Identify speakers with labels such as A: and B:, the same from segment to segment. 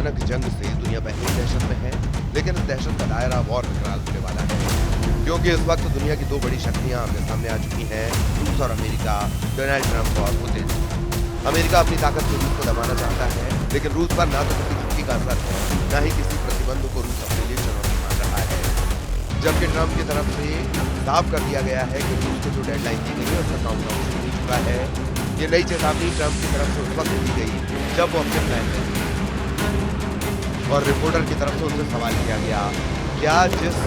A: भयानक जंग से दुनिया पहले ही दहशत में है, लेकिन इस दहशत का दायरा और विकराल होने वाला है, क्योंकि इस वक्त दुनिया की दो बड़ी शक्तियां आमने सामने आ चुकी हैं, रूस और अमेरिका, डोनाल्ड ट्रंप और पुतिन। अमेरिका अपनी ताकत से रूस को दबाना चाहता है, लेकिन रूस पर ना तो किसी धमकी का असर है, न ही किसी प्रतिबंध को रूस अपने लिए चुनौती मान रहा है। जबकि ट्रंप की तरफ से साफ कर दिया गया है कि रूस को जो डेडलाइन दी गई है उसका काउंटडाउन शुरू हो चुका है। ये नई चेतावनी ट्रंप की तरफ से उस वक्त दी गई जब वो अपने प्लान में थे और रिपोर्टर की तरफ से उनसे सवाल किया गया, क्या जिस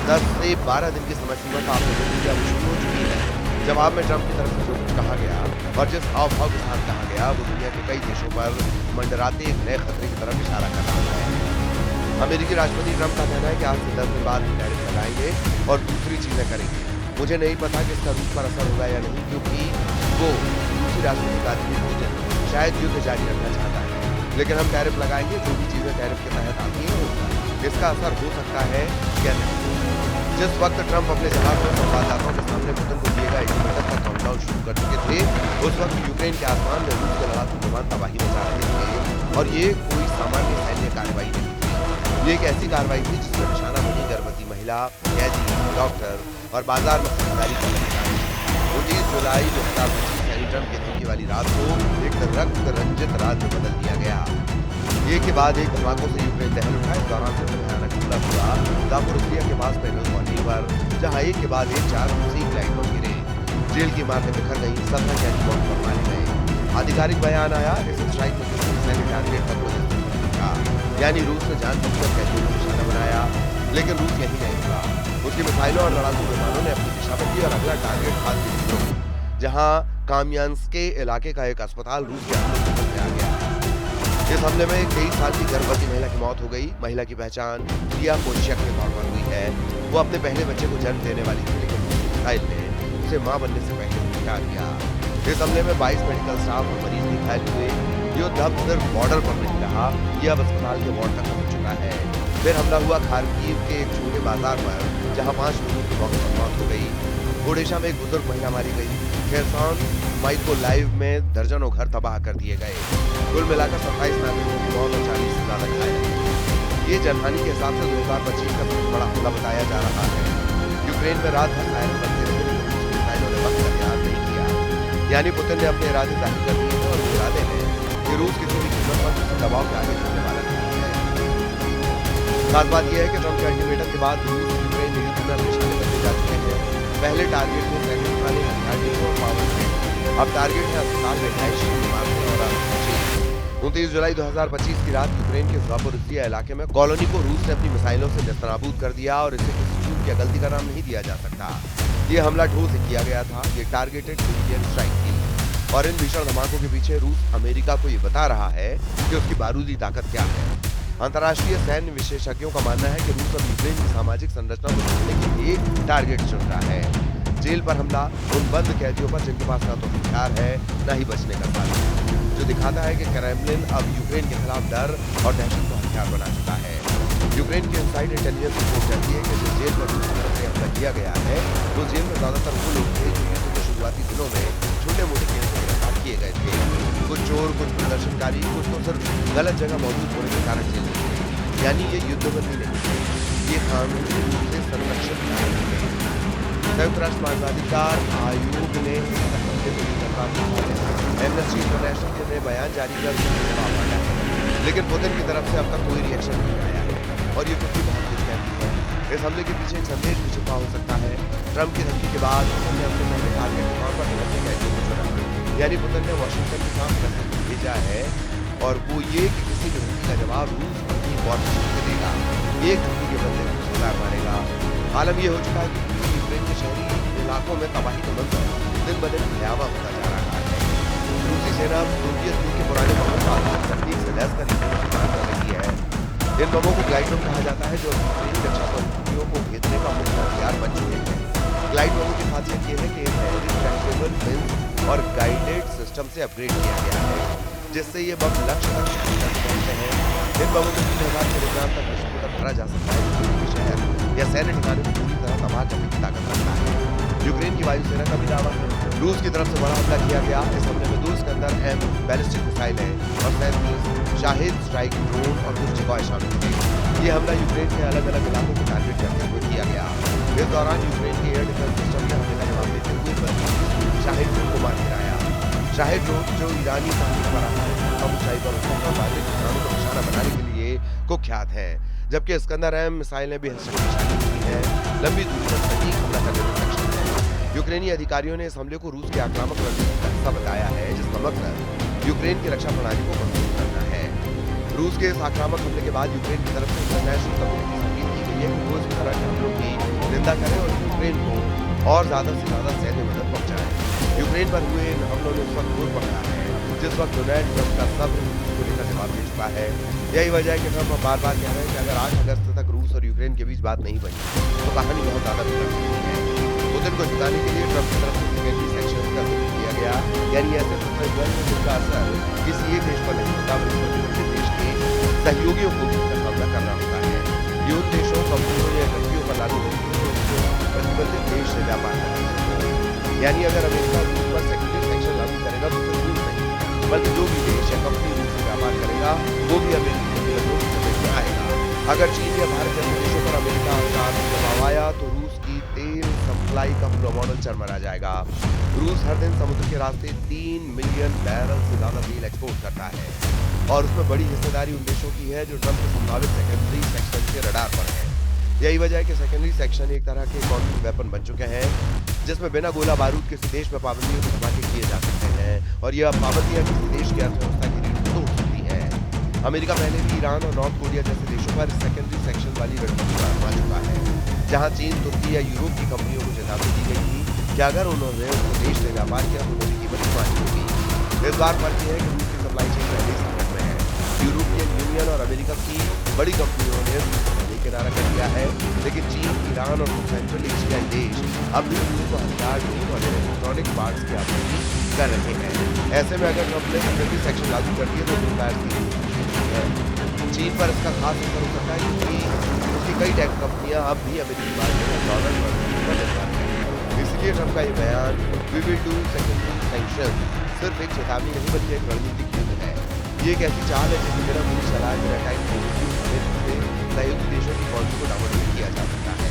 A: 10 से 12 दिन की समय सीमा का आपने दिया वो शुरू हो चुकी है? जवाब में ट्रंप की तरफ से जो कुछ कहा गया और जिस हाव भाव के साथ कहा गया वो दुनिया के कई देशों पर मंडराते एक नए खतरे की तरफ इशारा कर रहा है। अमेरिकी राष्ट्रपति ट्रंप का कहना है कि आज से 10 दिन बाद टैरिफ लगाएंगे और दूसरी चीजें करेंगे। मुझे नहीं पता कि इसका रूस पर असर होगा या नहीं, क्योंकि वो रूसी राष्ट्रपति व्लादिमीर पुतिन शायद युद्ध जारी रखना चाहता है, लेकिन हम टैरिफ लगाएंगे, जो भी चीजें टैरिफ के तहत आती हैं इसका असर हो सकता है या नहीं। जिस वक्त ट्रंप अपने जहाज में संवाददाताओं के सामने पुतिन को दिए गए अल्टीमेटम का काउंटडाउन शुरू कर चुके थे, उस वक्त यूक्रेन के आसमान में रूस के लड़ाकू विमान तबाही मचा रहे थे और ये कोई सामान्य सैन्य कार्रवाई नहीं थी। ये एक ऐसी कार्रवाई थी जिसमें निशाना बनी गर्भवती महिला, कैदी, डॉक्टर और बाजार में खरीदारी करने वाले। 19 जुलाई 2025 यानी ट्रंप की धमकी वाली रात को एक रक्त रंजित रात में बदल दिया गया। एक के बाद एक धमाकों से यूक्रेन दहल उठा। इस दौरान सबसे भयानक हमला हुआ जापोरिजिया के पास पेट्रोल कॉलोनी पर, जहां एक के बाद एक 4 रूसी ग्लाइड बम गिरे, जेल की इमारतें बिखर गई, 17 कैदी बम पर मारे गए। आधिकारिक बयान आया, इस स्ट्राइक में किसी सैन्य टारगेट पर कोई था, यानी रूस ने जानबूझकर कैदियों को निशाना बनाया। लेकिन रूस यही नहीं रुका, उसकी मिसाइलों और लड़ाकू विमानों ने अपनी दिशा बदली और अगला टारगेट था दिमित्रोव, जहां कामियांस्के इलाके का एक अस्पताल रूस के हमले में आ गया। इस हमले में 23 साल की गर्भवती महिला की मौत हो गई। महिला की पहचान प्रिया कोशियक के तौर पर हुई है। वो अपने पहले बच्चे को जन्म देने वाली थी, लेकिन मिसाइल ने उसे मां बनने से पहले मिटा दिया। इस हमले में 22 मेडिकल स्टाफ और मरीज भी घायल हुए। युद्ध अब सिर्फ बॉर्डर पर नहीं रहा, यह अब अस्पताल के वार्ड तक पहुंच चुका है। फिर हमला हुआ खार्किव के एक छोटे बाजार पर, जहां 5 लोगों की मौत हो गई। ओडिशा में एक बुजुर्ग महिला मारी गई। खेरसौन माइकोलाइव में दर्जनों घर तबाह कर दिए गए। कुल मिलाकर 27 नागरिकों की मौत और 40 से ज्यादा घायल। ये जनहानि के हिसाब से 2025 का सबसे बड़ा हमला बताया जा रहा है। यूक्रेन में रात भर सायरन बजते रहे, लेकिन मिसाइलों ने वक्त का लिहाज नहीं किया। यानी पुतिन ने अपने इरादे जाहिर कर दिए हैं और इस इरादे में कि रूस किसी भी कीमत पर किसी दबाव के आगे झुकने वाला नहीं है। खास बात यह है कि ट्रंप के अल्टीमेटम के बाद रूस यूक्रेन युद्ध में निशाने बदले जा चुके हैं। पहले टारगेट थे सैनिक थाने, हथियार डिपो और पावर प्लांट। अब टारगेट है अस्पताल, रिहायशी इमारतें और 29 जुलाई 2025 की रात यूक्रेन के जापोरिजिया इलाके में कॉलोनी को रूस ने अपनी मिसाइलों से नेस्तनाबूद कर दिया और इसे किसी चूक या गलती का नाम नहीं दिया जा सकता। ये हमला ढोल से किया गया था। ये टारगेटेड सिविलियन स्ट्राइक थी और इन भीषण धमाकों के पीछे रूस अमेरिका को ये बता रहा है कि उसकी बारूदी ताकत क्या है। अंतर्राष्ट्रीय सैन्य विशेषज्ञों का मानना है कि रूस अब यूक्रेन की सामाजिक संरचना को तोड़ने के लिए टारगेट चुन रहा है। जेल पर हमला उन बंद कैदियों पर जिनके पास ना तो हथियार है न ही बचने का साधन, जो दिखाता है कि क्रेमलिन अब यूक्रेन के खिलाफ डर और दहशत को हथियार बना चुका है। यूक्रेन की इनसाइड इंटेलिजेंस रिपोर्ट कहती है कि जिस जेल पर रूस की तरफ से हमला किया गया है, वो जेल में ज्यादातर वो लोग थे जो युद्ध के शुरुआती दिनों में छोटे मोटे केस में गिरफ्तार किए गए थे। कुछ चोर, कुछ प्रदर्शनकारी, कुछ तो सिर्फ गलत जगह मौजूद होने के कारण जेल में थे। यानी ये युद्ध में नहीं थे, ये कानूनी रूप से संरक्षित थे। संयुक्त राष्ट्र मानवाधिकार आयोग ने एमनेस्टी इंटरनेशनल ने बयान जारी कर जवाब मांगा है, लेकिन पुतिन की तरफ से अब तक कोई रिएक्शन नहीं आया है और ये कुछ बहुत कुछ कहती है। इस हमले के पीछे एक संदेश भी छुपा हो सकता है। ट्रंप की धमकी के बाद पुतिन ने अपने पहले टारगेट के तौर पर कैदियों को चुना, यानी पुतिन ने वाशिंगटन के साथ मैसेज भेजा है और वो ये कि किसी भी धमकी का जवाब रूस अपनी वॉरमशीट से देगा। एक धमकी के बदले रूस हथियार मारेगा। आलम ये हो चुका है कि यूक्रेन के शहरी इलाकों में तबाही का मंजर दिन ब दिन भयावह होता जा रहा है। रूसी सेना सोवियत यूनियन के पुराने बमों को आधुनिक तकनीक से लैस कर इस्तेमाल कर रही है। इन बमों को ग्लाइड बम कहा जाता है, जो यूक्रेन के रक्षाबंधियों को भेजने का मुख्य हथियार बन चुके हैं। ग्लाइड बमों की खासियत ये है कि इन्हें रिट्रैक्टेबल फिन्स और गाइडेड सिस्टम से अपग्रेड किया गया है, जिससे ये बम लक्ष्य तक पहुंचते हैं। इन बमों में 3000 किलोग्राम तक विस्फोटक भरा जा सकता है, जो किसी शहर या सैन्य ठिकाने को पूरी तरह तबाह करने की ताकत रखता है। यूक्रेन की वायुसेना का भी दावा है रूस की तरफ से बड़ा हमला किया गया। इस हमले में 2 स्कंदर M बैलिस्टिक मिसाइलें और 37 शाहिद स्ट्राइक ड्रोन और कुछ जगह शामिल थे। ये हमला यूक्रेन के अलग अलग इलाकों को टारगेट करते हुए किया गया। इस दौरान यूक्रेन के एयर डिफेंस सिस्टम ने हमले का जवाब देते हुए शाहिद ड्रोन को मार गिराया। शाहिद ड्रोन जो ईरानी तकनीक पर आधारित कम ऊंचाई पर वाले ठिकानों को निशाना बनाने के लिए कुख्यात है, जबकि इस्कंदर एम मिसाइलें भी शक्तिशाली होती हैं, लंबी दूरी पर सटीक हमला करने में सक्षम है। यूक्रेनी अधिकारियों ने इस हमले को रूस के आक्रामक रणनीति का हिस्सा बताया है, जिसका मकसद यूक्रेन की रक्षा प्रणाली को मजबूत करना है। रूस के इस आक्रामक हमले के बाद यूक्रेन की तरफ से इंटरनेशनल कम्युनिटी से अपील की गई है कि वो इस तरह के हमलों की निंदा करें और यूक्रेन को और ज्यादा से ज्यादा सैन्य मदद पहुंचाए। यूक्रेन पर हुए इन हमलों ने उस वक्त जोर पकड़ा है जिस वक्त डोनाल्ड ट्रंप का सब्र को लेकर जवाब दे चुका है। यही वजह है कि ट्रंप बार बार कह रहे हैं कि अगर 8 अगस्त तक रूस और यूक्रेन के बीच बात नहीं बनी तो कहानी बहुत ज्यादा बिगड़ सकती है। पुतिन को जिताने के लिए ट्रंप की तरफ से सेकेंडरी सेक्शन का जिक्र किया गया, यानी ऐसे प्रश्न जिनका असर किसी एक देश पर नहीं होता बल्कि देश के सहयोगियों को भी हमला करना होता है। ये उन देशों, कंपनियों या व्यक्तियों पर लागू होती है जो प्रतिबंधित देश से व्यापार करते हैं। यानी अगर अमेरिका रूस पर सेकेंडरी सेक्शन लागू करेगा तो सिर्फ रूस नहीं बल्कि जो भी देश या कंपनी रूस से व्यापार करेगा वो भी अमेरिकी प्रतिबंधों की चपेट में आएगा। अगर चीन या भारत जैसे देशों पर अमेरिका का दबाव आया तो रूस की तेल सप्लाई का पूरा मॉडल चरमरा जाएगा। रूस हर दिन समुद्र के रास्ते 3 मिलियन बैरल से ज्यादा तेल एक्सपोर्ट करता है और उसमें बड़ी हिस्सेदारी उन देशों की है जो ट्रंप के संभावित सेकेंडरी सेक्शन के रडार पर है। यही वजह है कि सेकेंडरी सेक्शन एक तरह के कॉन्ट्री वेपन बन चुके हैं जिसमें बिना गोला बारूद किसी देश में पाबंदियों के धमाके किए जा सकते हैं और यह पाबंदियां किसी देश की अर्थव्यवस्था की रीढ़ को तोड़ सकती है। अमेरिका पहले भी ईरान और नॉर्थ कोरिया जैसे देशों पर सेकेंडरी सेक्शन वाली रणनीति आजमा चुका है, जहां चीन, तुर्की या यूरोप की कंपनियों को चेतावनी दी गई थी कि अगर उन्होंने उस देश से व्यापार किया तो उन्होंने कीमत चुकानी होगी। इस बार फर्क यह है कि रूस की सप्लाई चेन पहले ही संकट में है। यूरोपियन यूनियन और अमेरिका की बड़ी कंपनियों ने किनारा कर दिया है, लेकिन चीन, ईरान और सेंट्रल एशियाई देश अब भी रूस को हथियार, ड्रोन और इलेक्ट्रॉनिक पार्ट्स की आपूर्ति कर रहे हैं। ऐसे में अगर ट्रंप ने सेकेंडरी सेक्शन लागू कर दिए तो चीन पर इसका खास असर हो सकता है क्योंकि उसकी कई टेक कंपनियां अब भी अमेरिकी मार्केट में डॉलर पर निर्भर हैं। इसलिए ट्रंप का ये बयान "we will do secondary section" सिर्फ एक चेतावनी नहीं बल्कि एक रणनीतिक युद्ध है। ये एक ऐसी चाल है जिसकी बिना पूरी सलाह बिना टाइम सहयोगी देशों की फौज को डाउनलोड किया जा सकता है।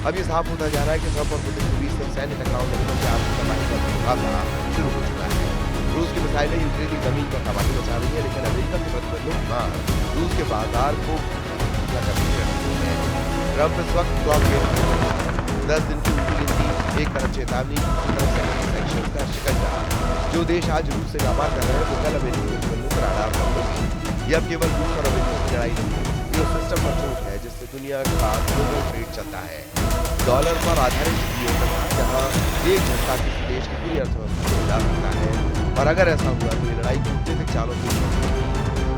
A: अब ये साफ होता जा रहा है कि ट्रंप और पुतिन के बीच सिर्फ सैन्य टकराव नहीं बल्कि आर्थिक तबाही का मुकाबला शुरू हो चुका है। रूस की मिसाइलें यूक्रेन की जमीन पर तबाही मचा रही है, लेकिन अमेरिका के प्रतिबंधों की मांग रूस के बाजार को ट्रंप इस वक्त 10 दिन की नीति, एक तरफ चेतावनी, दूसरी तरफ सेकेंडरी सेक्शन का शिकंजा। जो देश आज रूस से व्यापार कर रहे हैं वो कल अमेरिकी प्रतिबंधों पर आधार पर होगी। यह अब केवल रूस और अमेरिका की लड़ाई नहीं है, ये सिस्टम का चोट है जिससे दुनिया का ग्लोबल ट्रेड चलता है। डॉलर पर आधारित जहां एक झटका किसी देश की पूरी अर्थव्यवस्था को हिला सकता है और अगर ऐसा हुआ तो ये लड़ाई कूटनीतिक चालों से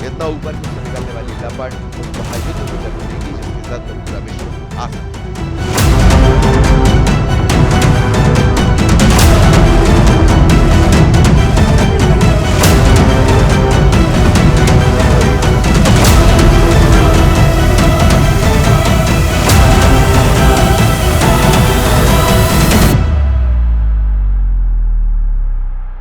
A: इतना ऊपर निकलने वाली लपट उस महायुद्ध को जन्म देगी जिसकी जद में पूरा विश्व आ सकता है।